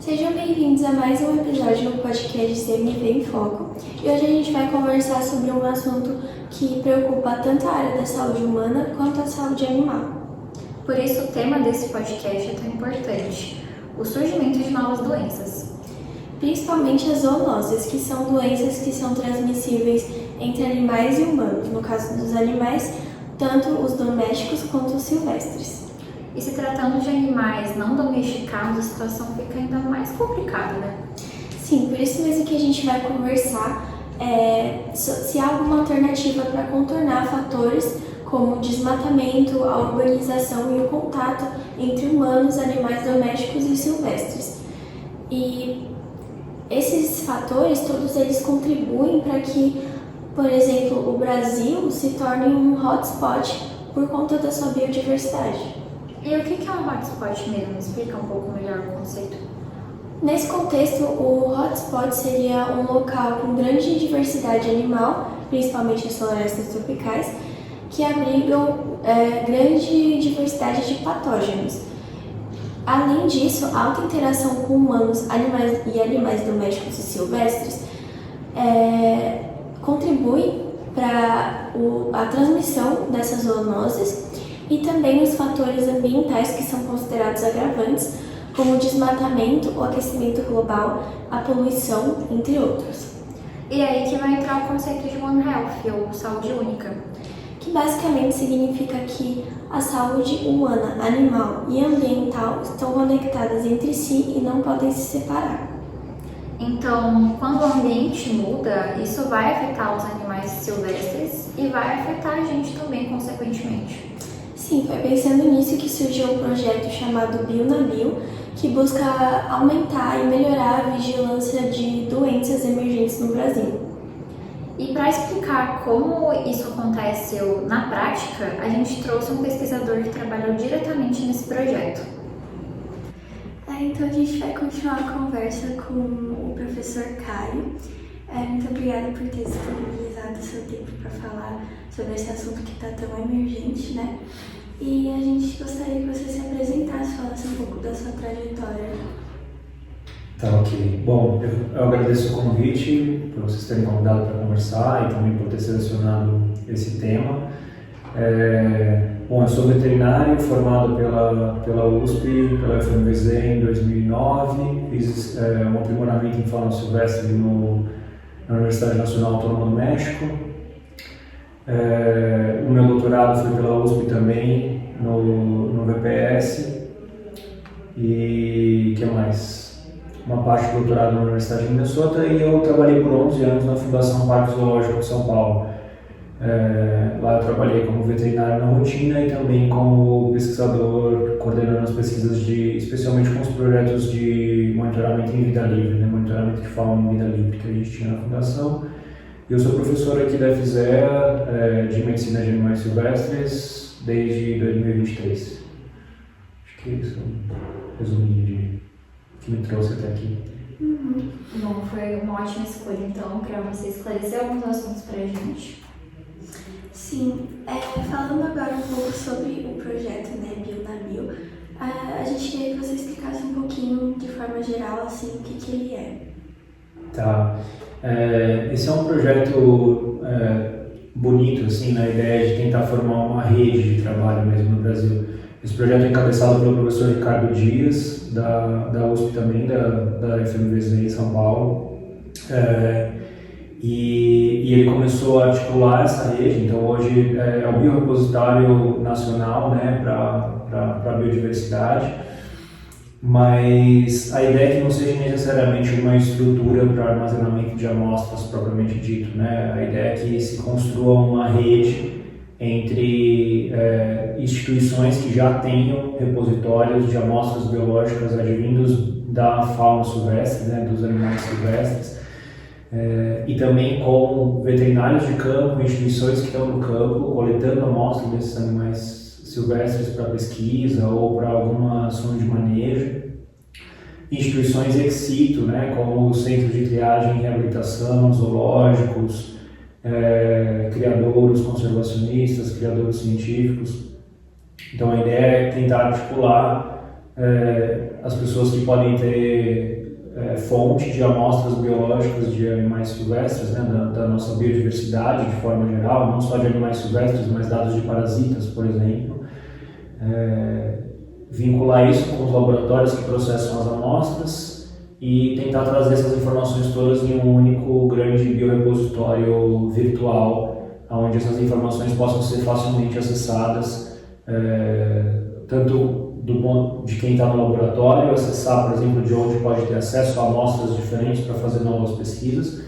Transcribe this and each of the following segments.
Sejam bem-vindos a mais um episódio do podcast CMV em Foco. E hoje a gente vai conversar sobre um assunto que preocupa tanto a área da saúde humana quanto a saúde animal. Por isso o tema desse podcast é tão importante: o surgimento de novas doenças. Principalmente as zoonoses, que são doenças que são transmissíveis entre animais e humanos. No caso dos animais, tanto os domésticos quanto os silvestres. E se tratando de animais não domesticados, a situação fica ainda mais complicada, né? Sim, por isso mesmo que a gente vai conversar se há alguma alternativa para contornar fatores como o desmatamento, a urbanização e o contato entre humanos, animais domésticos e silvestres. E esses fatores, todos eles contribuem para que, por exemplo, o Brasil se torne um hotspot por conta da sua biodiversidade. E o que é um hotspot mesmo? Explica um pouco melhor o conceito. Nesse contexto, o hotspot seria um local com grande diversidade animal, principalmente as florestas tropicais, que abrigam grande diversidade de patógenos. Além disso, a alta interação com humanos, animais domésticos e silvestres contribui para a transmissão dessas zoonoses e também os fatores ambientais que são considerados agravantes, como o desmatamento, o aquecimento global, a poluição, entre outros. E aí que vai entrar o conceito de One Health, ou saúde única, que basicamente significa que a saúde humana, animal e ambiental estão conectadas entre si e não podem se separar. Então, quando o ambiente muda, isso vai afetar os animais silvestres e vai afetar a gente também, consequentemente. Sim, foi pensando nisso que surgiu um projeto chamado BioNaBio, que busca aumentar e melhorar a vigilância de doenças emergentes no Brasil. E para explicar como isso aconteceu na prática, a gente trouxe um pesquisador que trabalhou diretamente nesse projeto. Então a gente vai continuar a conversa com o professor Caio. Muito obrigada por ter disponibilizado o seu tempo para falar sobre esse assunto que está tão emergente, né? E a gente gostaria que você se apresentasse, falasse um pouco da sua trajetória. Tá, ok. Bom, eu agradeço o convite, por vocês terem convidado para conversar e também por ter selecionado esse tema. Bom, eu sou veterinário, formado pela USP, pela FMVZ em 2009, fiz um aprimoramento em fauna silvestre na Universidade Nacional Autônoma do México. O meu doutorado foi pela USP também, no VPS. E o que mais? Uma parte do doutorado na Universidade de Minnesota, e eu trabalhei por 11 anos na Fundação Parque Zoológico de São Paulo. Lá eu trabalhei como veterinário na rotina e também como pesquisador, coordenando as pesquisas especialmente com os projetos de monitoramento em vida livre, né? Monitoramento de fauna em vida livre que a gente tinha na Fundação. Eu sou professor aqui da FZEA de Medicina de Animais Silvestres desde 2023. Acho que isso é um resuminho que me trouxe até aqui. Bom, foi uma ótima escolha então para você esclarecer alguns assuntos para a gente. Sim, falando agora um pouco sobre o projeto, né, BioNaBio, a gente queria que você explicasse um pouquinho de forma geral assim o que ele é. Tá. Esse é um projeto bonito, assim, na ideia de tentar formar uma rede de trabalho mesmo no Brasil. Esse projeto é encabeçado pelo professor Ricardo Dias, da USP também, da FMVZ em São Paulo. E ele começou a articular essa rede, então hoje é o Biorepositório Nacional, né, para a biodiversidade. Mas a ideia é que não seja necessariamente uma estrutura para armazenamento de amostras propriamente dito, né? A ideia é que se construa uma rede entre instituições que já tenham repositórios de amostras biológicas advindos da fauna silvestre, né, dos animais silvestres, e também com veterinários de campo, instituições que estão no campo, coletando amostras desses animais silvestres para pesquisa ou para alguma ação de manejo. Instituições ex situ, né, como centros de triagem e reabilitação, zoológicos, criadouros conservacionistas, criadouros científicos. Então a ideia é tentar articular as pessoas que podem ter fonte de amostras biológicas de animais silvestres, né, da nossa biodiversidade de forma geral, não só de animais silvestres, mas dados de parasitas, por exemplo. Vincular isso com os laboratórios que processam as amostras e tentar trazer essas informações todas em um único grande biorepositório virtual, onde essas informações possam ser facilmente acessadas, tanto do ponto de quem está no laboratório, acessar, por exemplo, de onde pode ter acesso a amostras diferentes para fazer novas pesquisas,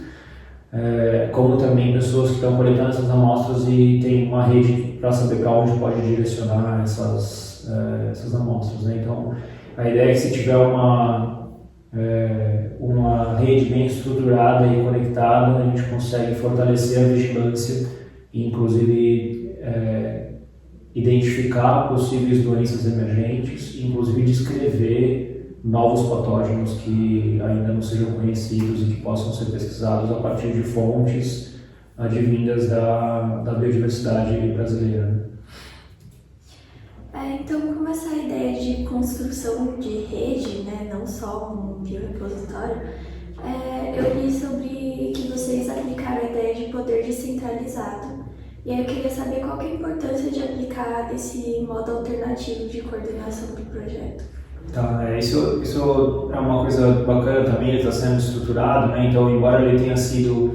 como também pessoas que estão coletando essas amostras e tem uma rede para saber para onde pode direcionar essas amostras, né? Então, a ideia é que se tiver uma rede bem estruturada e conectada, a gente consegue fortalecer a vigilância e, inclusive, identificar possíveis doenças emergentes, inclusive descrever novos patógenos que ainda não sejam conhecidos e que possam ser pesquisados a partir de fontes advindas da biodiversidade brasileira. Então, como essa ideia de construção de rede, né, não só um biorepositório, eu li sobre que vocês aplicaram a ideia de poder descentralizado. E aí eu queria saber qual que é a importância de aplicar esse modo alternativo de coordenação do projeto. Tá, isso é uma coisa bacana também, ele está sendo estruturado, né? Então, embora ele tenha sido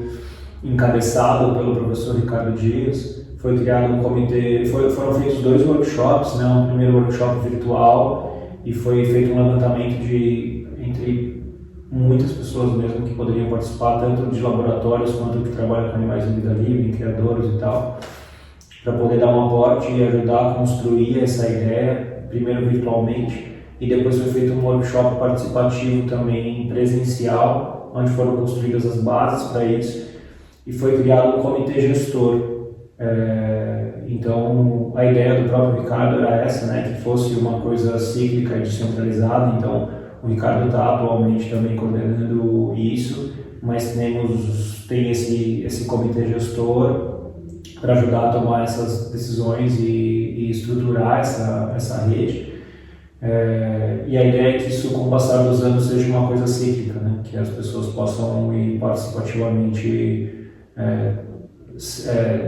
encabeçado pelo professor Ricardo Dias, foi criado um comitê, foram feitos 2 workshops, né? Um primeiro workshop virtual e foi feito um levantamento entre muitas pessoas mesmo que poderiam participar, tanto de laboratórios quanto que trabalham com animais em vida livre, criadores e tal, para poder dar um aporte e ajudar a construir essa ideia, primeiro virtualmente, e depois foi feito um workshop participativo também presencial, onde foram construídas as bases para isso, e foi criado um comitê gestor. Então, a ideia do próprio Ricardo era essa, né, que fosse uma coisa cíclica e descentralizada. Então, o Ricardo está atualmente também coordenando isso, mas tem esse comitê gestor para ajudar a tomar essas decisões e estruturar essa rede. E a ideia é que isso, com o passar dos anos, seja uma coisa cíclica, né? Que as pessoas possam ir participativamente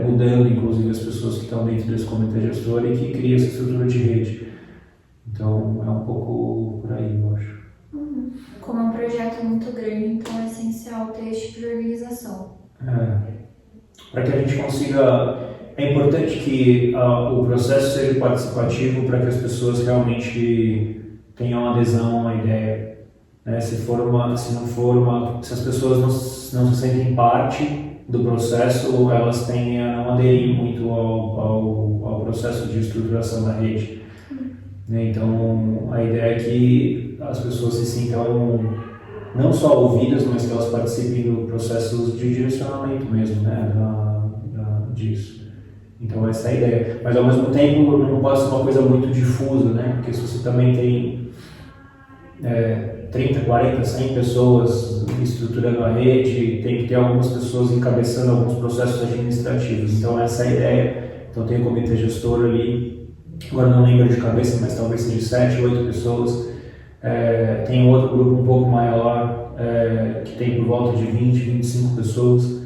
mudando, inclusive, as pessoas que estão dentro desse comitê gestor e que cria essa estrutura de rede. Então, é um pouco por aí, eu acho. Como é um projeto muito grande, então é essencial ter esse tipo de organização. Para que a gente consiga... É importante que o processo seja participativo para que as pessoas realmente tenham adesão à ideia. Né? Se as pessoas não se sentem parte do processo, elas tendem a não aderir muito ao processo de estruturação da rede. Então, a ideia é que as pessoas se sintam não só ouvidas, mas que elas participem do processo de direcionamento mesmo, né, disso. Então, essa é a ideia. Mas, ao mesmo tempo, não pode ser uma coisa muito difusa, né, porque se você também tem 30, 40, 100 pessoas estruturando a rede, tem que ter algumas pessoas encabeçando alguns processos administrativos. Então, essa é a ideia. Então, tem o comitê gestor ali, agora não lembro de cabeça, mas talvez seja 7, 8 pessoas. Tem outro grupo um pouco maior, que tem por volta de 20, 25 pessoas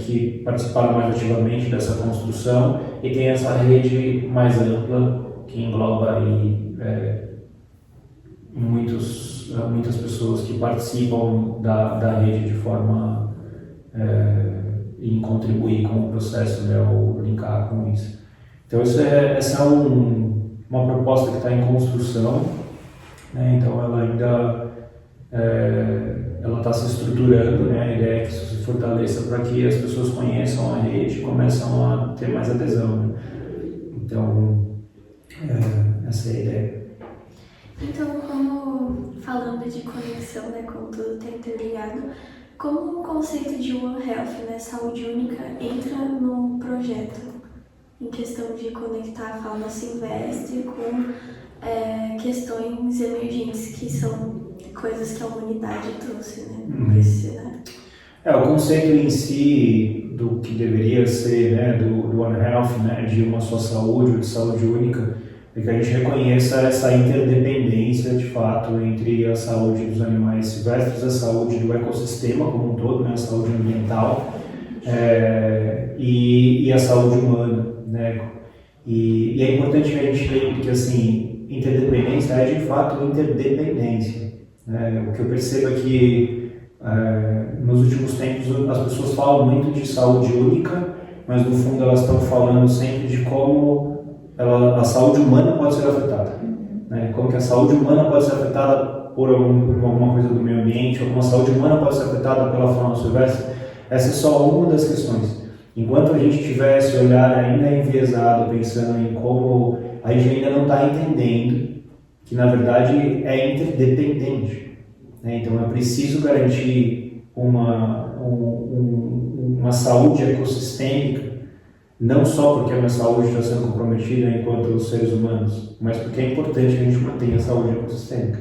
que participaram mais ativamente dessa construção, e tem essa rede mais ampla que engloba aí, muitas pessoas que participam da rede de forma em contribuir com o processo, né, ou linkar com isso. Então essa é uma proposta que está em construção, né? Então ela ainda está se estruturando, né? A ideia é que isso se fortaleça para que as pessoas conheçam a rede e começam a ter mais adesão, né? Então essa é a ideia. Então, como falando de conexão, né, como tudo está interligado, como o conceito de One Health, né, saúde única, entra no projeto em questão de conectar a fauna silvestre com questões emergentes, que são coisas que a humanidade trouxe, né? O conceito em si do que deveria ser, né, do One Health, né, de uma só saúde ou de saúde única, para que a gente reconheça essa interdependência de fato entre a saúde dos animais silvestres, a saúde do ecossistema como um todo, né, a saúde ambiental e a saúde humana, né? E é importante que a gente lembre que assim, interdependência é de fato interdependência, né? O que eu percebo é que nos últimos tempos as pessoas falam muito de saúde única, mas no fundo elas estão falando sempre de como a saúde humana pode ser afetada, né? Como que a saúde humana pode ser afetada por alguma coisa do meio ambiente, ou como a saúde humana pode ser afetada pela fauna silvestre. Essa é só uma das questões. Enquanto a gente tiver esse olhar ainda enviesado, pensando em como a gente ainda não está entendendo que na verdade é interdependente, né? Então é preciso garantir uma saúde ecossistêmica, não só porque a minha saúde está sendo comprometida enquanto seres humanos, mas porque é importante que a gente mantenha a saúde ecossistêmica.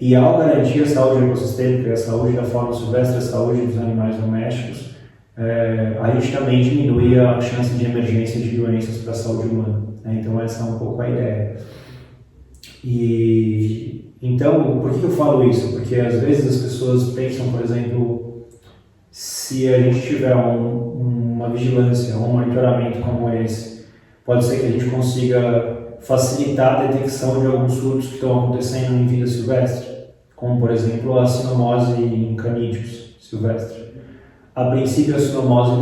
E ao garantir a saúde ecossistêmica, a saúde da fauna silvestre, a saúde dos animais domésticos, a gente também diminui a chance de emergência de doenças para a saúde humana, né? Então essa é um pouco a ideia. E então, por que eu falo isso? Porque às vezes as pessoas pensam, por exemplo, se a gente tiver uma vigilância, um monitoramento como esse, pode ser que a gente consiga facilitar a detecção de alguns surtos que estão acontecendo em vida silvestre, como por exemplo a cinomose em canídeos silvestres. A princípio, a cinomose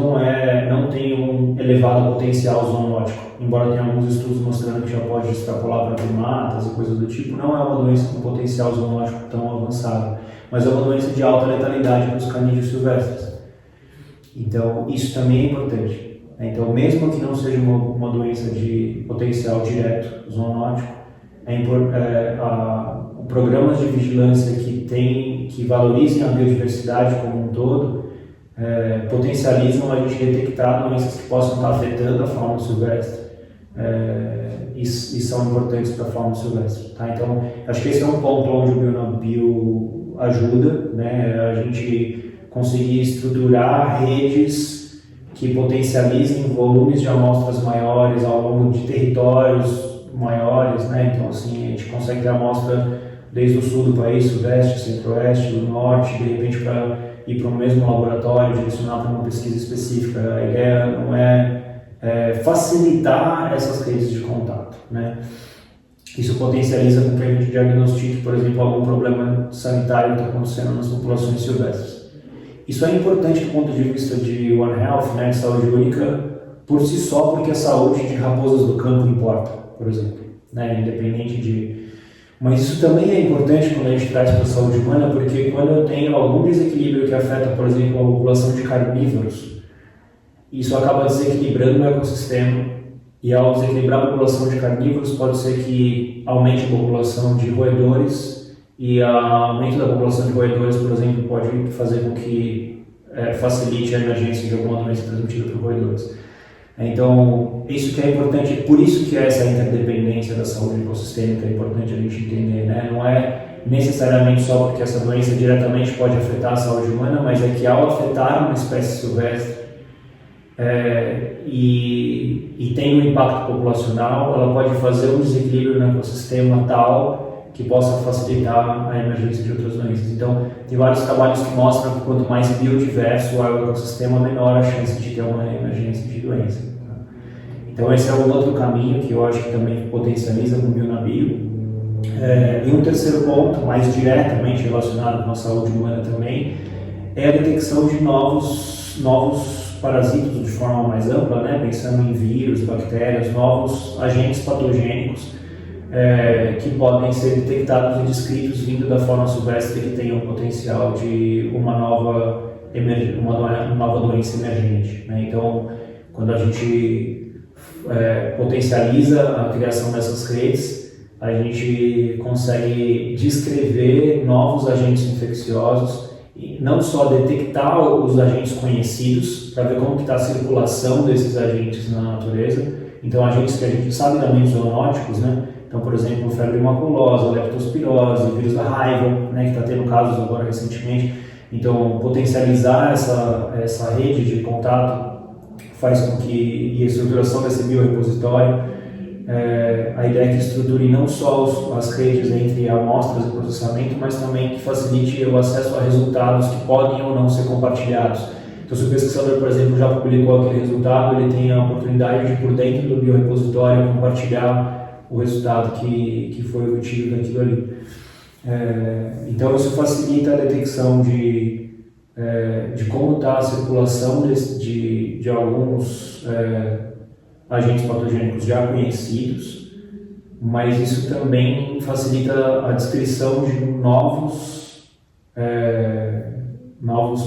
não tem um elevado potencial zoonótico, embora tenha alguns estudos mostrando que já pode extrapolar para primatas e coisas do tipo. Não é uma doença com potencial zoonótico tão avançado, mas é uma doença de alta letalidade para os canídeos silvestres. Então, isso também é importante. Então, mesmo que não seja uma doença de potencial direto zoonótico, programas de vigilância que valorizem a biodiversidade como um todo, potencializam a gente detectar doenças que possam estar afetando a fauna silvestre e são importantes para a fauna silvestre, tá? Então, acho que esse é um ponto onde o Bionabio ajuda, né? A gente conseguir estruturar redes que potencializem volumes de amostras maiores ao longo de territórios maiores, né? Então, assim, a gente consegue ter amostra desde o sul do país, sudeste, centro-oeste, do norte, de repente para ir para o mesmo laboratório, direcionar para uma pesquisa específica. A ideia não é facilitar essas redes de contato, né? Isso potencializa com que a gente diagnostique, por exemplo, algum problema sanitário que está acontecendo nas populações silvestres. Isso é importante do ponto de vista de One Health, né, de saúde única, por si só, porque a saúde de raposas do campo importa, por exemplo, né, independente de... Mas isso também é importante quando a gente traz para a saúde humana, porque quando eu tenho algum desequilíbrio que afeta, por exemplo, a população de carnívoros, isso acaba desequilibrando o ecossistema, e ao desequilibrar a população de carnívoros, pode ser que aumente a população de roedores, e o aumento da população de roedores, por exemplo, pode fazer com que facilite a emergência de alguma doença transmitida por roedores. Então, isso que é importante, por isso que essa interdependência da saúde ecossistêmica é importante a gente entender, né? Não é necessariamente só porque essa doença diretamente pode afetar a saúde humana, mas é que ao afetar uma espécie silvestre e tem um impacto populacional, ela pode fazer um desequilíbrio no ecossistema tal que possa facilitar a emergência de outras doenças. Então, tem vários trabalhos que mostram que quanto mais biodiverso é o ecossistema, menor a chance de ter uma emergência de doença. Tá? Então, esse é um outro caminho que eu acho que também potencializa com o Bionabio. E um terceiro ponto, mais diretamente relacionado com a saúde humana também, é a detecção de novos parasitos de forma mais ampla, né? Pensando em vírus, bactérias, novos agentes patogênicos que podem ser detectados e descritos vindo da fauna silvestre que tenham o potencial de uma nova doença emergente, né? Então, quando a gente potencializa a criação dessas redes, a gente consegue descrever novos agentes infecciosos e não só detectar os agentes conhecidos para ver como que está a circulação desses agentes na natureza. Então, agentes que a gente sabe também zoonóticos, né? Então, por exemplo, febre maculosa, leptospirose, vírus da raiva, né, que está tendo casos agora recentemente. Então, potencializar essa rede de contato faz com que, e a estruturação desse biorepositório a ideia é que estruture não só as redes entre amostras e processamento, mas também que facilite o acesso a resultados que podem ou não ser compartilhados. Então, se o pesquisador, por exemplo, já publicou aquele resultado, ele tem a oportunidade de, por dentro do biorepositório, compartilhar o resultado que foi obtido daquilo ali. Então, isso facilita a detecção de como está a circulação de alguns agentes patogênicos já conhecidos, mas isso também facilita a descrição de novos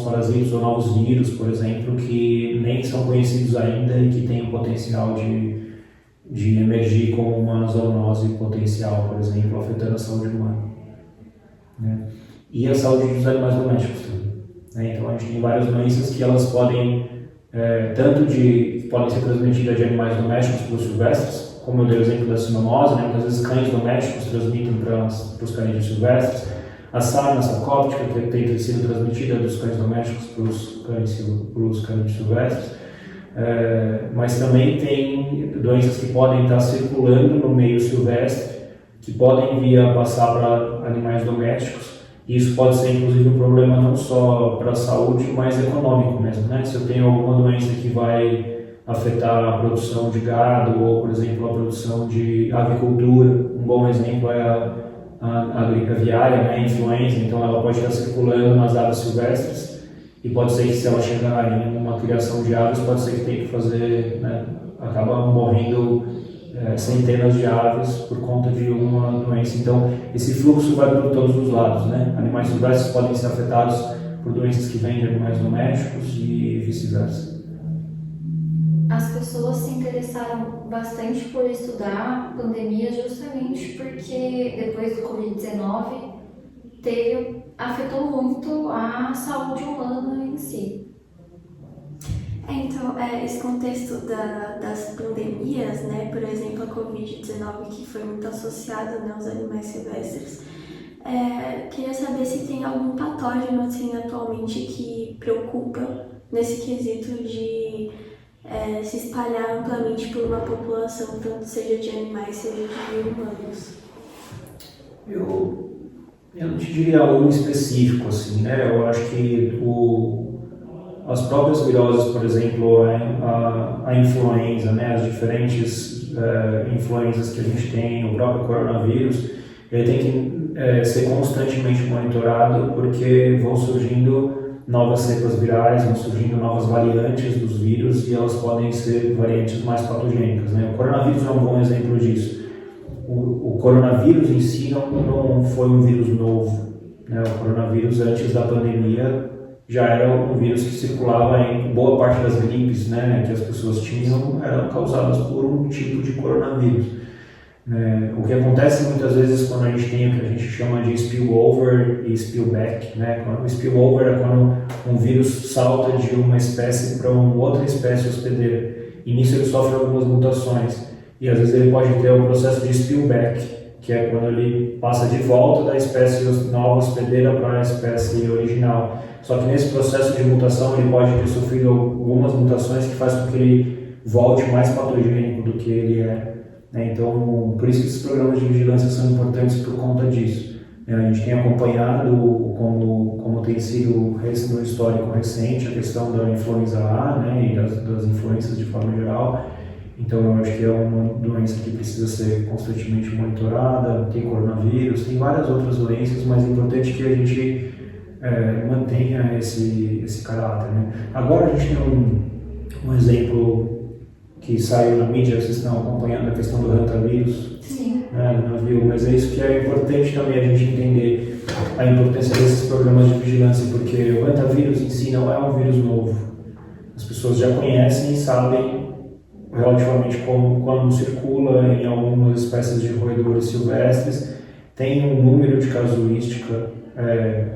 parasitas ou novos vírus, por exemplo, que nem são conhecidos ainda e que têm o potencial de emergir como uma zoonose potencial, por exemplo, afetando a saúde humana, né? E a saúde dos animais domésticos também, né? Então a gente tem várias doenças que elas podem podem ser transmitidas de animais domésticos para os silvestres, como eu dei o exemplo da cinomose, né? Muitas vezes cães domésticos transmitem para os canídeos silvestres, a sarna sarcóptica, que tem sido transmitida dos cães domésticos para os canídeos silvestres, mas também tem doenças que podem estar circulando no meio silvestre, que podem vir a passar para animais domésticos. Isso pode ser, inclusive, um problema não só para a saúde, mas econômico mesmo, né? Se eu tenho alguma doença que vai afetar a produção de gado ou, por exemplo, a produção de avicultura, um bom exemplo é a gripe aviária, né? A influenza, então ela pode estar circulando nas aves silvestres e pode ser que, se ela chegar em uma criação de aves, pode ser que tenha que fazer, né? Acaba morrendo centenas de aves por conta de uma doença. Então, esse fluxo vai por todos os lados, né? Animais silvestres podem ser afetados por doenças que vêm de animais domésticos e vice-versa. As pessoas se interessaram bastante por estudar pandemias justamente porque depois do Covid-19 afetou muito a saúde humana em si. Então, esse contexto das pandemias, né, por exemplo, a Covid-19, que foi muito associada, né, aos animais silvestres, queria saber se tem algum patógeno assim, atualmente que preocupa nesse quesito de se espalhar amplamente por uma população, tanto seja de animais, seja de humanos. Eu não te diria um específico, assim, né? Eu acho que as próprias viroses, por exemplo, a influenza, né? As diferentes influenzas que a gente tem, o próprio coronavírus, ele tem que ser constantemente monitorado, porque vão surgindo novas cepas virais, vão surgindo novas variantes dos vírus e elas podem ser variantes mais patogênicas, né? O coronavírus é um bom exemplo disso. O coronavírus em si não foi um vírus novo, né? O coronavírus, antes da pandemia, já era um vírus que circulava em boa parte das gripes, né, que as pessoas tinham, eram causadas por um tipo de coronavírus. O que acontece muitas vezes quando a gente tem o que a gente chama de spillover e spillback, né? O spillover é quando um vírus salta de uma espécie para uma outra espécie hospedeira, e nisso ele sofre algumas mutações, e às vezes ele pode ter um processo de spillback, que é quando ele passa de volta da espécie nova hospedeira para a espécie original. Só que nesse processo de mutação ele pode ter sofrido algumas mutações que fazem com que ele volte mais patogênico do que ele é, né? Então, por isso que esses programas de vigilância são importantes por conta disso. A gente tem acompanhado como tem sido no histórico recente a questão da influenza A, né, e das influências de forma geral. Então, eu acho que é uma doença que precisa ser constantemente monitorada. Tem coronavírus, tem várias outras doenças, mas é importante que a gente mantenha esse caráter, né? Agora a gente tem um exemplo que saiu na mídia, vocês estão acompanhando a questão do hantavirus. Sim. Mas é isso que é importante também a gente entender a importância desses programas de vigilância, porque o hantavirus em si não é um vírus novo. As pessoas já conhecem e sabem relativamente quando circula em algumas espécies de roedores silvestres. Tem um número de casuística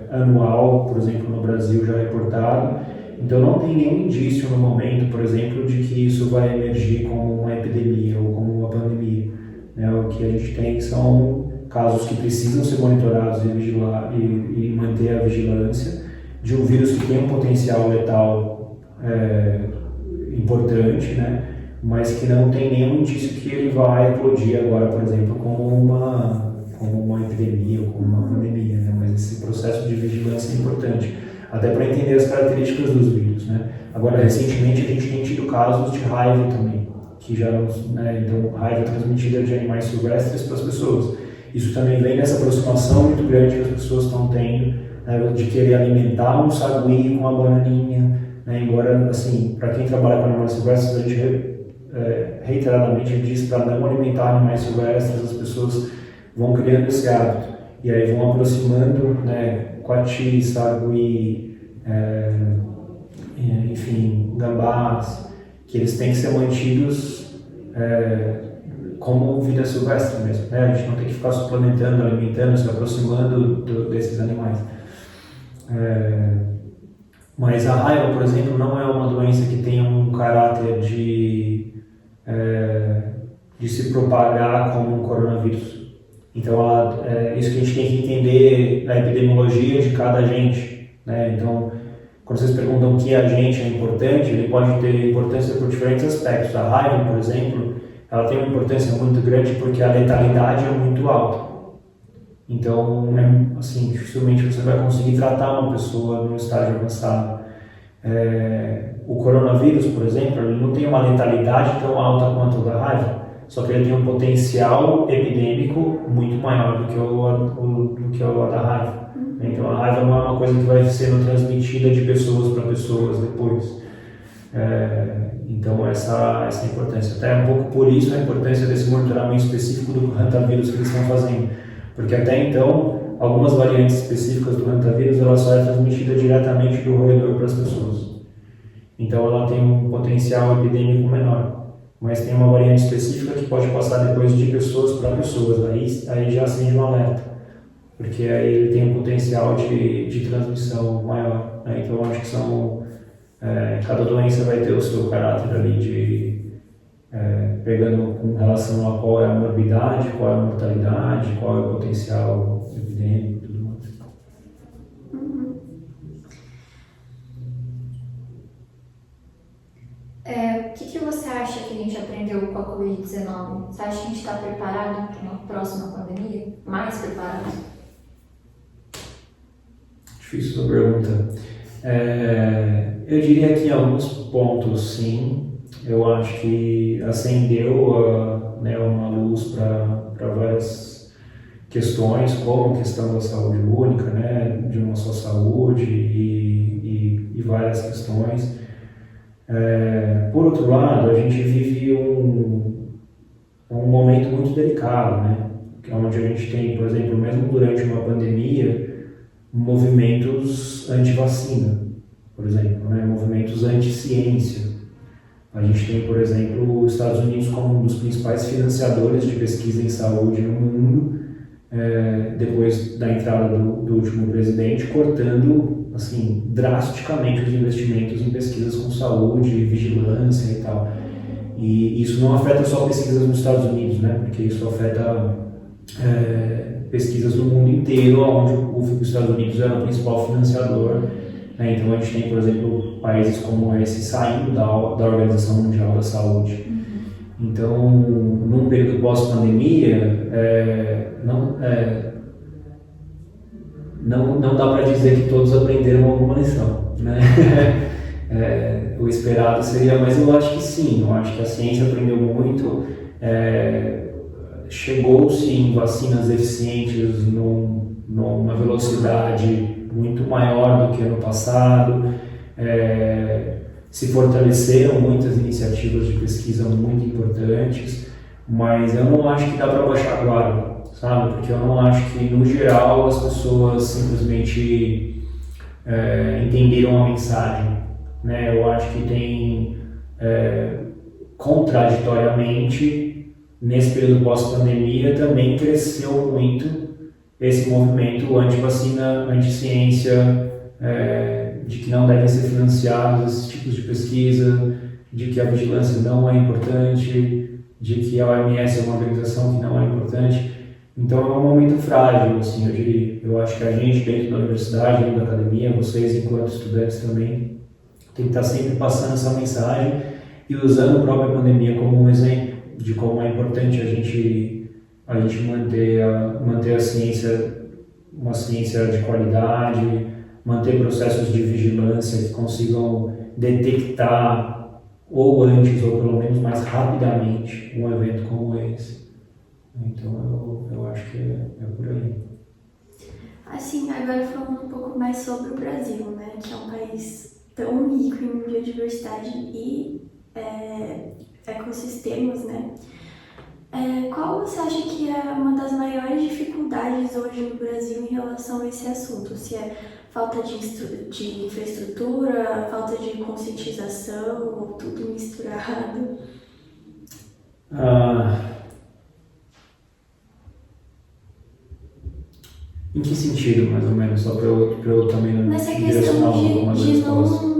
anual, por exemplo, no Brasil já reportado. Então não tem nenhum indício no momento, por exemplo, de que isso vai emergir como uma epidemia ou como uma pandemia, né? O que a gente tem são casos que precisam ser monitorados e vigilar e manter a vigilância de um vírus que tem um potencial letal importante, né? mas que não tem nenhum indício que ele vai eclodir agora, por exemplo, como uma epidemia ou como uma pandemia, né? Mas esse processo de vigilância é importante, até para entender as características dos vírus, né? Agora, recentemente, a gente tem tido casos de raiva também, que já, né, então, raiva transmitida de animais silvestres para as pessoas. Isso também vem dessa aproximação muito grande que as pessoas estão tendo, né, de querer alimentar um sagui com a bananinha, né? Embora, assim, para quem trabalha com animais silvestres, a gente reiteradamente diz para não alimentar animais silvestres, as pessoas vão criando esse hábito e aí vão aproximando, né, coati, sagui, enfim, gambás, que eles têm que ser mantidos como vida silvestre mesmo, né? A gente não tem que ficar suplementando, alimentando, se aproximando desses animais. Mas a raiva, por exemplo, não é uma doença que tem um caráter de se propagar como um coronavírus. Então, isso que a gente tem que entender a epidemiologia de cada agente, né? Então, quando vocês perguntam que agente é importante, ele pode ter importância por diferentes aspectos. A raiva, por exemplo, ela tem uma importância muito grande porque a letalidade é muito alta. Então, assim, dificilmente você vai conseguir tratar uma pessoa no estágio avançado. O coronavírus, por exemplo, ele não tem uma letalidade tão alta quanto a da raiva, só que ele tem um potencial epidêmico muito maior do que o da raiva. Então, a raiva não é uma coisa que vai sendo transmitida de pessoas para pessoas depois. Então, essa é a importância. Até um pouco por isso a importância desse monitoramento específico do hantavirus que eles estão fazendo. Porque até então, algumas variantes específicas do hantavirus, ela só é transmitida diretamente do roedor para as pessoas. Então, ela tem um potencial epidêmico menor. Mas tem uma variante específica que pode passar depois de pessoas para pessoas. Aí já acende um alerta. Porque aí ele tem um potencial de transmissão maior, né? Então, acho que cada doença vai ter o seu caráter ali pegando com relação a qual é a morbidade, qual é a mortalidade, qual é o potencial epidêmico e tudo mais. O que você acha que a gente aprendeu com a Covid-19? Você acha que a gente está preparado para uma próxima pandemia? Mais preparado? Difícil a pergunta. Eu diria que em alguns pontos, sim. Eu acho que acendeu uma luz para várias questões, como a questão da saúde única, né, de uma só saúde e várias questões. Por outro lado, a gente vive um momento muito delicado, né, onde a gente tem, por exemplo, mesmo durante uma pandemia, movimentos anti-vacina, por exemplo, né, movimentos anti-ciência. A gente tem, por exemplo, os Estados Unidos como um dos principais financiadores de pesquisa em saúde no mundo, depois da entrada do último presidente, cortando assim, drasticamente os investimentos em pesquisas com saúde, vigilância e tal. E isso não afeta só pesquisas nos Estados Unidos, né? Porque isso afeta pesquisas no mundo inteiro, onde os Estados Unidos era o principal financiador. Né? Então a gente tem, por exemplo, países como esse saindo da Organização Mundial da Saúde. Então, num período pós-pandemia, não dá para dizer que todos aprenderam alguma lição, né? O esperado seria, mas eu acho que sim, eu acho que a ciência aprendeu muito, chegou-se em vacinas eficientes numa velocidade muito maior do que ano passado, se fortaleceram muitas iniciativas de pesquisa muito importantes, mas eu não acho que dá para baixar a guarda, sabe? Porque eu não acho que, no geral, as pessoas simplesmente entenderam a mensagem, né? Eu acho que tem, contraditoriamente, nesse período pós-pandemia, também cresceu muito esse movimento anti-vacina, anti-ciência, de que não devem ser financiados esses tipos de pesquisa, de que a vigilância não é importante, de que a OMS é uma organização que não é importante. Então é um momento frágil, assim, eu diria. Eu acho que a gente dentro da universidade, dentro da academia, vocês enquanto estudantes também, tem que estar sempre passando essa mensagem e usando a própria pandemia como um exemplo de como é importante a gente manter a ciência, uma ciência de qualidade, manter processos de vigilância que consigam detectar ou antes ou pelo menos mais rapidamente um evento como esse. Então eu acho que é por aí. Assim, agora falando um pouco mais sobre o Brasil, né, que é um país tão rico em biodiversidade e ecossistemas, né? Qual você acha que é uma das maiores dificuldades hoje no Brasil em relação a esse assunto? Se é falta de infraestrutura, falta de conscientização ou tudo misturado? Em que sentido, mais ou menos? Só para eu também Nessa direcionar questão algumas de respostas.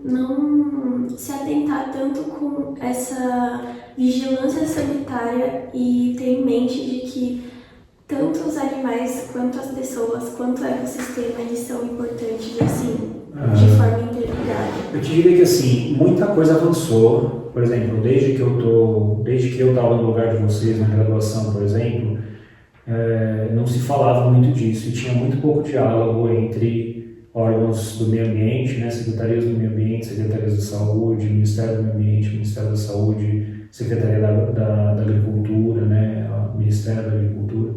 não se atentar tanto com essa vigilância sanitária e ter em mente de que tanto os animais, quanto as pessoas, quanto o ecossistema, eles são importantes assim, de forma interligada. Eu te diria que assim, muita coisa avançou. Por exemplo, desde que eu estava no lugar de vocês na graduação, por exemplo, não se falava muito disso e tinha muito pouco diálogo entre órgãos do meio ambiente, né, secretarias do meio ambiente, secretarias da saúde, Ministério do Meio Ambiente, Ministério da Saúde, Secretaria da Agricultura, né, Ministério da Agricultura.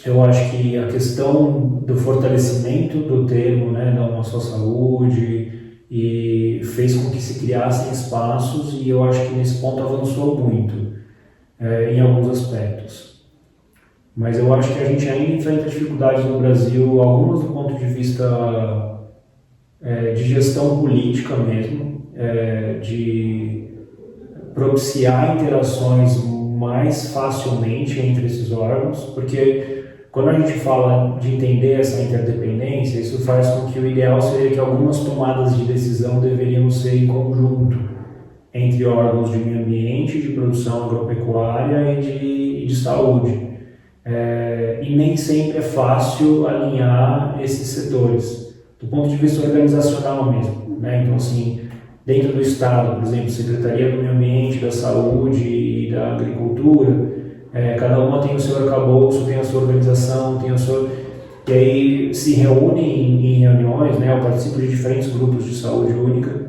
Eu acho que a questão do fortalecimento do termo, né, da Uma Só Saúde, e fez com que se criassem espaços, e eu acho que nesse ponto avançou muito em alguns aspectos. Mas eu acho que a gente ainda enfrenta dificuldades no Brasil, algumas do ponto de vista de gestão política mesmo, de propiciar interações mais facilmente entre esses órgãos, porque quando a gente fala de entender essa interdependência, isso faz com que o ideal seria que algumas tomadas de decisão deveriam ser em conjunto entre órgãos de meio ambiente, de produção agropecuária e de saúde. E nem sempre é fácil alinhar esses setores, do ponto de vista organizacional mesmo, né? Então, assim, dentro do Estado, por exemplo, Secretaria do Meio Ambiente, da Saúde e da Agricultura, cada uma tem o seu arcabouço, tem a sua organização, tem o seu... E aí se reúnem em reuniões, né? Eu participo de diferentes grupos de saúde única,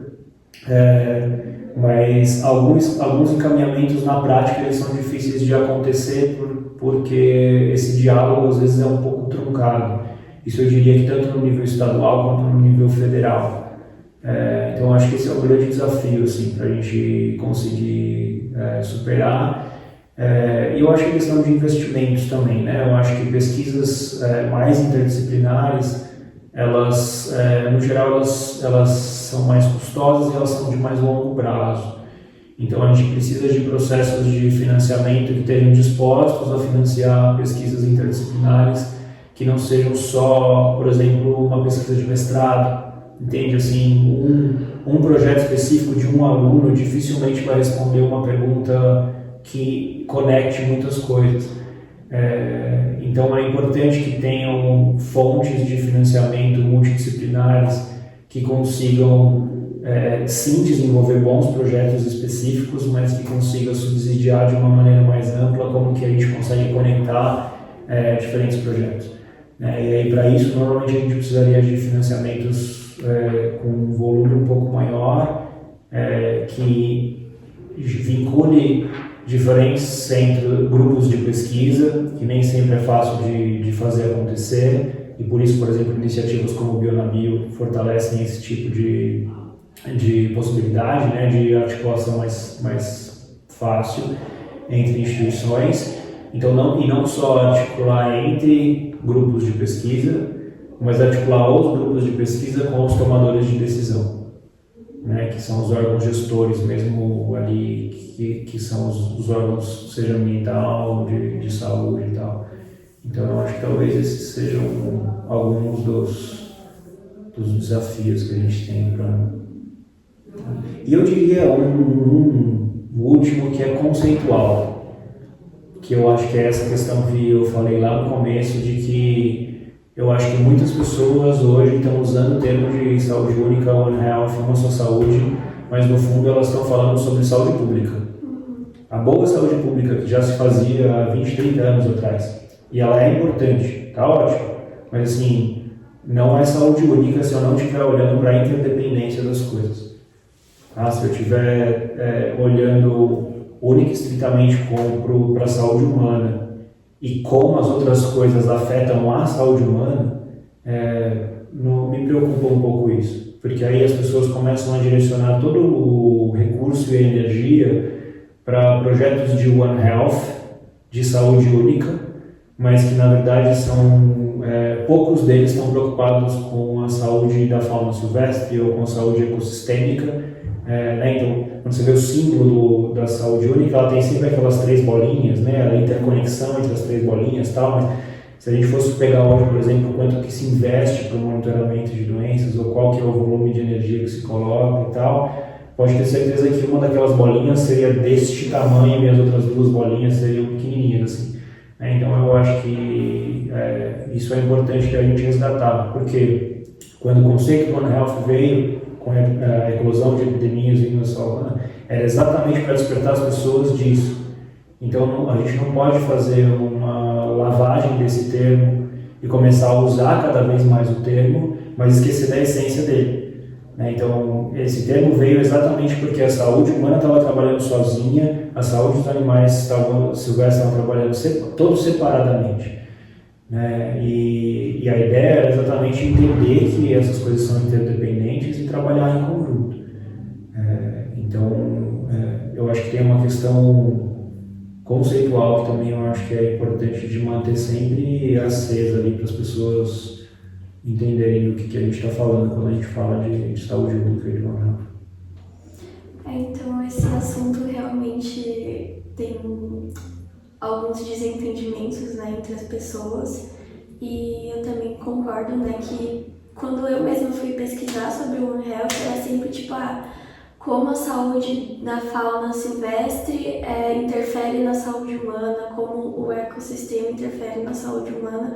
mas alguns encaminhamentos na prática eles são difíceis de acontecer porque esse diálogo às vezes é um pouco truncado. Isso eu diria que tanto no nível estadual quanto no nível federal. Então acho que esse é um grande desafio assim, para a gente conseguir superar. E eu acho que a questão de investimentos também, né? Eu acho que pesquisas mais interdisciplinares, elas, no geral, elas são mais custosas e elas são de mais longo prazo. Então a gente precisa de processos de financiamento que estejam dispostos a financiar pesquisas interdisciplinares que não sejam só, por exemplo, uma pesquisa de mestrado. Entende? Assim, um projeto específico de um aluno dificilmente vai responder uma pergunta que conecte muitas coisas. Então é importante que tenham fontes de financiamento multidisciplinares que consigam sim desenvolver bons projetos específicos, mas que consigam subsidiar de uma maneira mais ampla como que a gente consegue conectar diferentes projetos. E aí para isso normalmente a gente precisaria de financiamentos com um volume um pouco maior, que vincule diferentes grupos de pesquisa, que nem sempre é fácil de fazer acontecer, e por isso, por exemplo, iniciativas como o Bionabio fortalecem esse tipo de possibilidade, né, de articulação mais fácil entre instituições. Então, não só articular entre grupos de pesquisa, mas articular os grupos de pesquisa com os tomadores de decisão, né, que são os órgãos gestores mesmo ali, que são os órgãos, seja ambiental, de saúde e tal. Então eu acho que talvez esses sejam alguns dos desafios que a gente tem para... E eu diria um último que é conceitual, que eu acho que é essa questão que eu falei lá no começo, de que eu acho que muitas pessoas hoje estão usando o termo de saúde única, One Health, uma só saúde, mas no fundo elas estão falando sobre saúde pública. A boa saúde pública que já se fazia há 20, 30 anos atrás, e ela é importante, tá ótimo, mas assim, não é saúde única se eu não estiver olhando para a interdependência das coisas. Tá? Se eu estiver olhando única e estritamente para a saúde humana e como as outras coisas afetam a saúde humana, não me preocupa um pouco isso, porque aí as pessoas começam a direcionar todo o recurso e a energia para projetos de One Health, de saúde única, mas que na verdade poucos deles estão preocupados com a saúde da fauna silvestre ou com a saúde ecossistêmica. Então, quando você vê o símbolo da saúde única, ela tem sempre aquelas 3 bolinhas, né? A interconexão entre as 3 bolinhas e tal, mas se a gente fosse pegar hoje, por exemplo, quanto que se investe para o monitoramento de doenças ou qual que é o volume de energia que se coloca e tal, pode ter certeza que uma daquelas bolinhas seria deste tamanho e as outras 2 bolinhas seriam pequenininhas, assim. Então eu acho que isso é importante que a gente resgatar, porque quando o conceito do One Health veio, com a eclosão de epidemias vindo salvando, era exatamente para despertar as pessoas disso. Então a gente não pode fazer uma lavagem desse termo e começar a usar cada vez mais o termo, mas esquecer da essência dele. Então, esse termo veio exatamente porque a saúde humana estava trabalhando sozinha, a saúde dos animais silvestres estavam trabalhando todos separadamente. E a ideia era exatamente entender que essas coisas são interdependentes e trabalhar em conjunto. Então, eu acho que tem uma questão conceitual que também eu acho que é importante de manter sempre acesa ali para as pessoas entenderem do que a gente está falando quando a gente fala de saúde única e de One Health. Então esse assunto realmente tem alguns desentendimentos, né, entre as pessoas, e eu também concordo, né, que quando eu mesma fui pesquisar sobre o One Health era sempre tipo, como a saúde da fauna silvestre interfere na saúde humana, como o ecossistema interfere na saúde humana,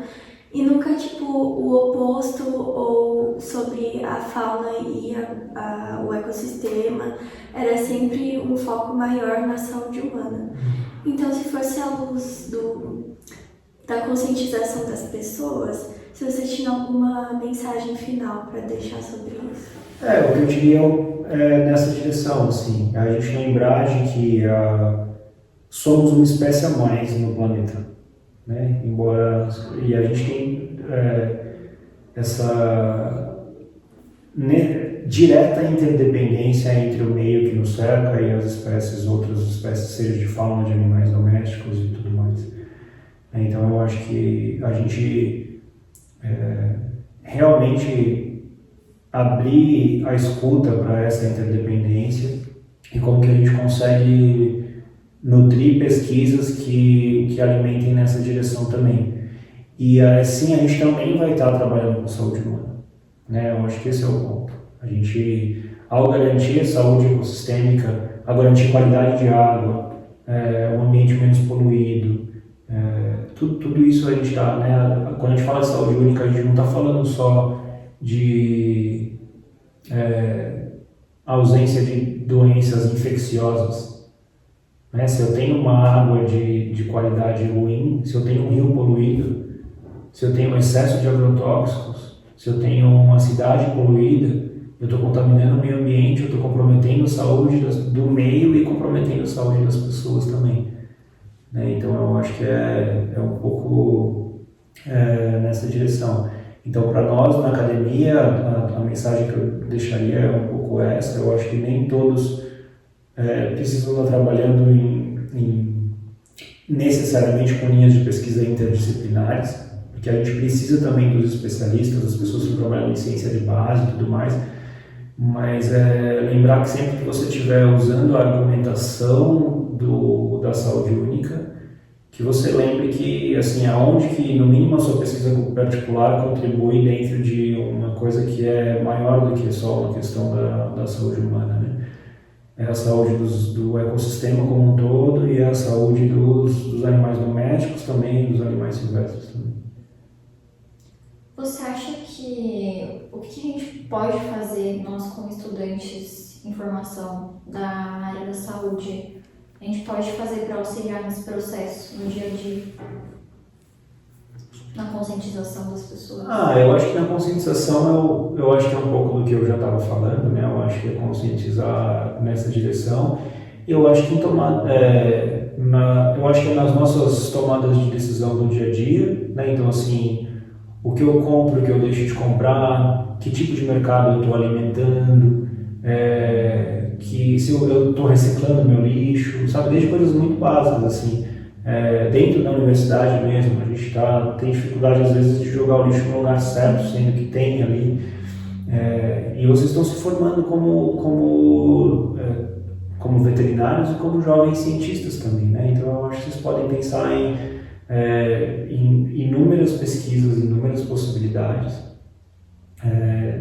e nunca tipo o oposto ou sobre a fauna e o ecossistema. Era sempre um foco maior na saúde humana. Então, se fosse à luz da conscientização das pessoas, se você tinha alguma mensagem final para deixar sobre isso? O que eu diria nessa direção, assim, a gente lembrar de que somos uma espécie a mais no planeta. Embora e a gente tem essa direta interdependência entre o meio que nos cerca e as outras espécies, seja de fauna, de animais domésticos e tudo mais. Então eu acho que a gente realmente abrir a escuta para essa interdependência e como que a gente consegue nutrir pesquisas que alimentem nessa direção também. E assim a gente também vai estar trabalhando com saúde humana. Eu acho que esse é o ponto. A gente, ao garantir a saúde ecossistêmica, ao garantir qualidade de água, um ambiente menos poluído, tudo isso a gente está, quando a gente fala de saúde única, a gente não está falando só de ausência de doenças infecciosas. Se eu tenho uma água de qualidade ruim, se eu tenho um rio poluído, se eu tenho um excesso de agrotóxicos, se eu tenho uma cidade poluída, eu estou contaminando o meio ambiente, eu estou comprometendo a saúde do meio e comprometendo a saúde das pessoas também. Então eu acho que é um pouco nessa direção. Então para nós na academia, a mensagem que eu deixaria é um pouco essa. Eu acho que nem todos precisam estar trabalhando necessariamente com linhas de pesquisa interdisciplinares, porque a gente precisa também dos especialistas, das pessoas que trabalham em ciência de base e tudo mais, mas lembrar que sempre que você estiver usando a argumentação da saúde única, que você lembre que, assim, aonde que, no mínimo, a sua pesquisa particular contribui dentro de uma coisa que é maior do que só uma questão da saúde humana, né? É a saúde do ecossistema como um todo e a saúde dos animais domésticos também, dos animais silvestres também. Você acha que o que a gente pode fazer, nós como estudantes em formação da área da saúde, a gente pode fazer para auxiliar nesse processo no dia a dia, na conscientização das pessoas? Eu acho que na conscientização, eu acho que é um pouco do que eu já estava falando, né? Eu acho que é conscientizar nessa direção. Eu acho que eu acho que é nas nossas tomadas de decisão do dia a dia, né? Então, assim, o que eu compro, o que eu deixo de comprar, que tipo de mercado eu estou alimentando, que se eu estou reciclando meu lixo, sabe? Desde coisas muito básicas, assim. Dentro da universidade mesmo, a gente tem dificuldade às vezes de jogar o lixo no lugar certo, sendo que tem ali. E vocês estão se formando como veterinários e como jovens cientistas também, né? Então eu acho que vocês podem pensar em inúmeras pesquisas, inúmeras possibilidades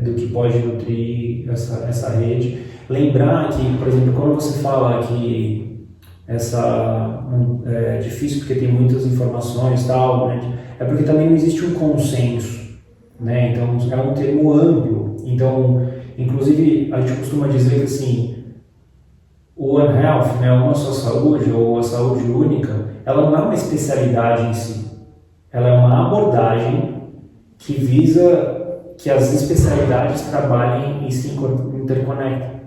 do que pode nutrir essa rede. Lembrar que, por exemplo, quando você fala que é difícil porque tem muitas informações e tal, né? É porque também não existe um consenso, né? Então é um termo amplo. Então, inclusive, a gente costuma dizer que assim, o One Health, né, uma só saúde ou a saúde única, ela não é uma especialidade em si. Ela é uma abordagem que visa que as especialidades trabalhem e se interconectem.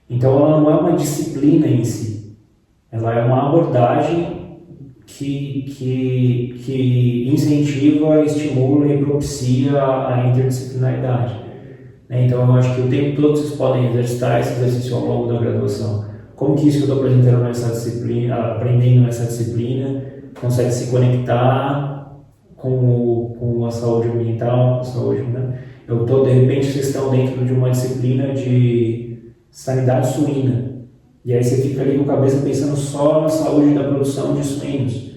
Então, ela não é uma disciplina em si. Ela é uma abordagem que incentiva, estimula e propicia a interdisciplinaridade. Então, eu acho que o tempo todo vocês podem exercitar esse exercício ao longo da graduação. Como que isso que eu estou apresentando nessa disciplina, aprendendo nessa disciplina, consegue se conectar com a saúde ambiental, a saúde, né? De repente, vocês estão dentro de uma disciplina de sanidade suína. E aí você fica ali com a cabeça pensando só na saúde da produção de suínos.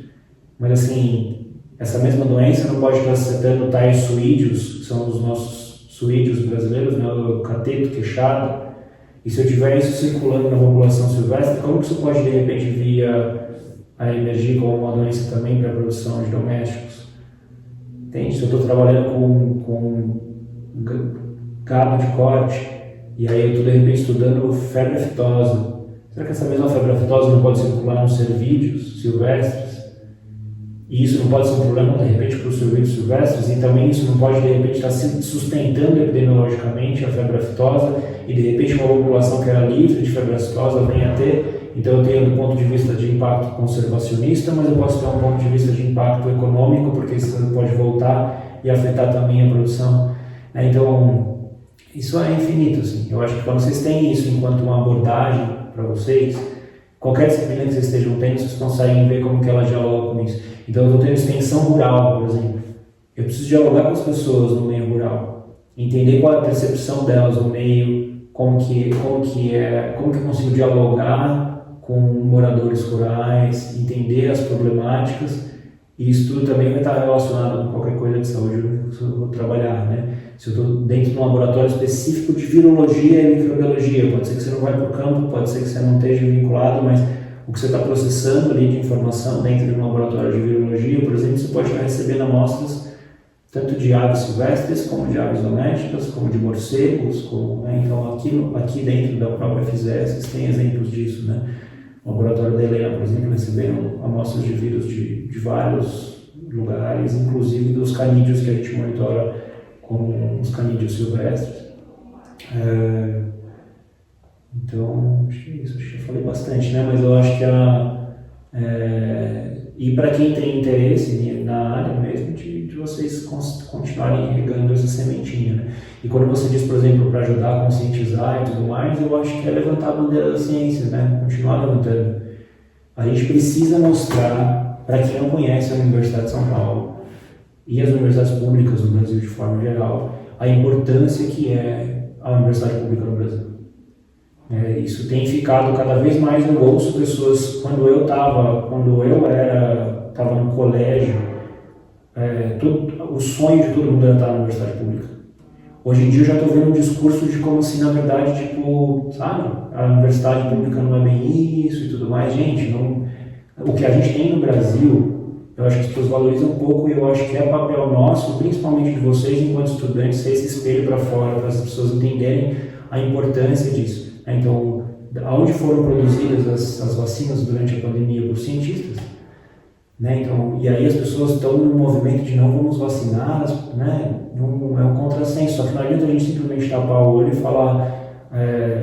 Mas assim, essa mesma doença não pode estar afetando tais suídeos, que são os nossos suídeos brasileiros, né, o cateto, queixado. E se eu tiver isso circulando na população silvestre, como que isso pode de repente vir a emergir como uma doença também para a produção de domésticos? Entende? Se eu estou trabalhando com gado de corte, e aí eu estou de repente estudando febre aftosa, será que essa mesma febre aftosa não pode circular nos cervídeos silvestres? E isso não pode ser um problema, de repente, para os cervídeos silvestres? E também isso não pode, de repente, estar se sustentando epidemiologicamente a febre aftosa e, de repente, uma população que era livre de febre aftosa vem a ter. Então, eu tenho do ponto de vista de impacto conservacionista, mas eu posso ter um ponto de vista de impacto econômico, porque isso pode voltar e afetar também a produção. Então, isso é infinito, assim. Eu acho que quando vocês têm isso enquanto uma abordagem para vocês, qualquer disciplina que vocês estejam tendo, vocês conseguem ver como que ela dialoga com isso. Então, eu estou tendo extensão rural, por exemplo. Eu preciso dialogar com as pessoas no meio rural, entender qual é a percepção delas no meio, como que eu consigo dialogar com moradores rurais, entender as problemáticas. E isso tudo também vai estar relacionado com qualquer coisa de saúde que eu vou trabalhar, né? Se eu estou dentro de um laboratório específico de virologia e microbiologia, pode ser que você não vai para o campo, pode ser que você não esteja vinculado, mas o que você está processando ali de informação dentro de um laboratório de virologia, por exemplo, você pode estar recebendo amostras tanto de aves silvestres, como de aves domésticas, como de morcegos, né? Então aqui dentro da própria FZE vocês têm exemplos disso, né? O laboratório da Helena, por exemplo, receberam amostras de vírus de vários lugares, inclusive dos canídeos que a gente monitora com os canídeos silvestres. Então, acho que é isso, acho que eu falei bastante, né? Mas eu acho que e para quem tem interesse na área mesmo, de vocês continuarem regando essa sementinha, né? E quando você diz, por exemplo, para ajudar a conscientizar e tudo mais, eu acho que é levantar a bandeira da ciência, né? Continuar levantando. A gente precisa mostrar, para quem não conhece a Universidade de São Paulo e as universidades públicas no Brasil de forma geral, a importância que é a universidade pública no Brasil. Isso tem ficado cada vez mais no bolso. Pessoas, quando eu estava no colégio, o sonho de todo mundo era estar na universidade pública. Hoje em dia eu já estou vendo um discurso de como se, na verdade, sabe, a universidade pública não é bem isso e tudo mais. Gente, o que a gente tem no Brasil, Eu acho que as pessoas valorizam pouco e eu acho que é papel nosso, principalmente de vocês enquanto estudantes, ser esse espelho para fora, para as pessoas entenderem a importância disso. Então, aonde foram produzidas as vacinas durante a pandemia por cientistas, né? Então, e aí as pessoas estão no movimento de não vamos vacinar, né? Não, é um contrassenso, só que não adianta a gente simplesmente tapar o olho e falar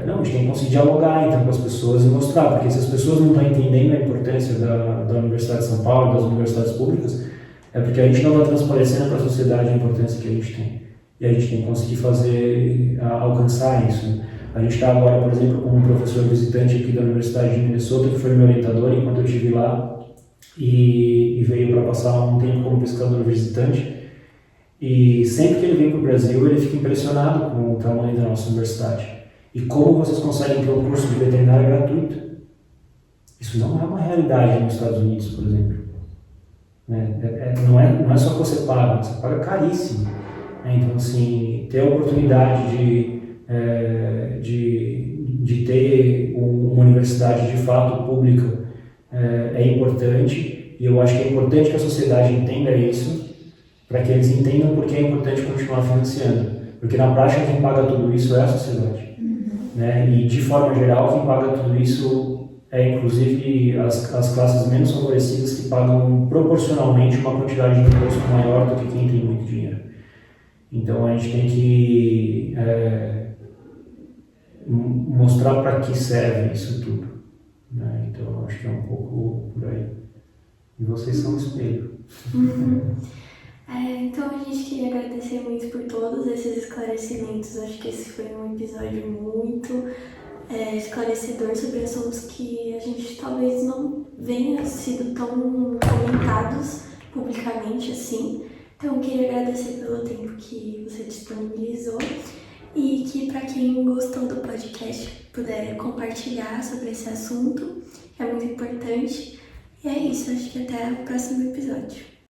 não, a gente tem que conseguir dialogar então com as pessoas e mostrar, porque se as pessoas não estão entendendo a importância da Universidade de São Paulo, das universidades públicas, é porque a gente não está transparecendo para a sociedade a importância que a gente tem. E a gente tem que conseguir fazer, alcançar isso, né? A gente está agora, por exemplo, com um professor visitante aqui da Universidade de Minnesota, que foi meu orientador enquanto eu estive lá, e veio para passar um tempo como pesquisador visitante. E sempre que ele vem para o Brasil, ele fica impressionado com o tamanho da nossa universidade. E como vocês conseguem ter um curso de veterinária gratuito? Isso não é uma realidade nos Estados Unidos, por exemplo. Não é só que você paga caríssimo. Então, assim, ter a oportunidade de ter uma universidade de fato pública é importante, e eu acho que é importante que a sociedade entenda isso, para que eles entendam por que é importante continuar financiando. Porque na prática quem paga tudo isso é a sociedade. Né? E de forma geral quem paga tudo isso é inclusive as classes menos favorecidas, que pagam proporcionalmente uma quantidade de imposto maior do que quem tem muito dinheiro. Então a gente tem que mostrar para que serve isso tudo. Né? Então eu acho que é um pouco por aí. E vocês são um espelho. Então a gente queria agradecer muito por todos esses esclarecimentos. Acho que esse foi um episódio muito esclarecedor sobre assuntos que a gente talvez não venha sido tão comentados publicamente assim. Então eu queria agradecer pelo tempo que você disponibilizou e que, para quem gostou do podcast, puder compartilhar sobre esse assunto, é muito importante. E é isso, acho que até o próximo episódio.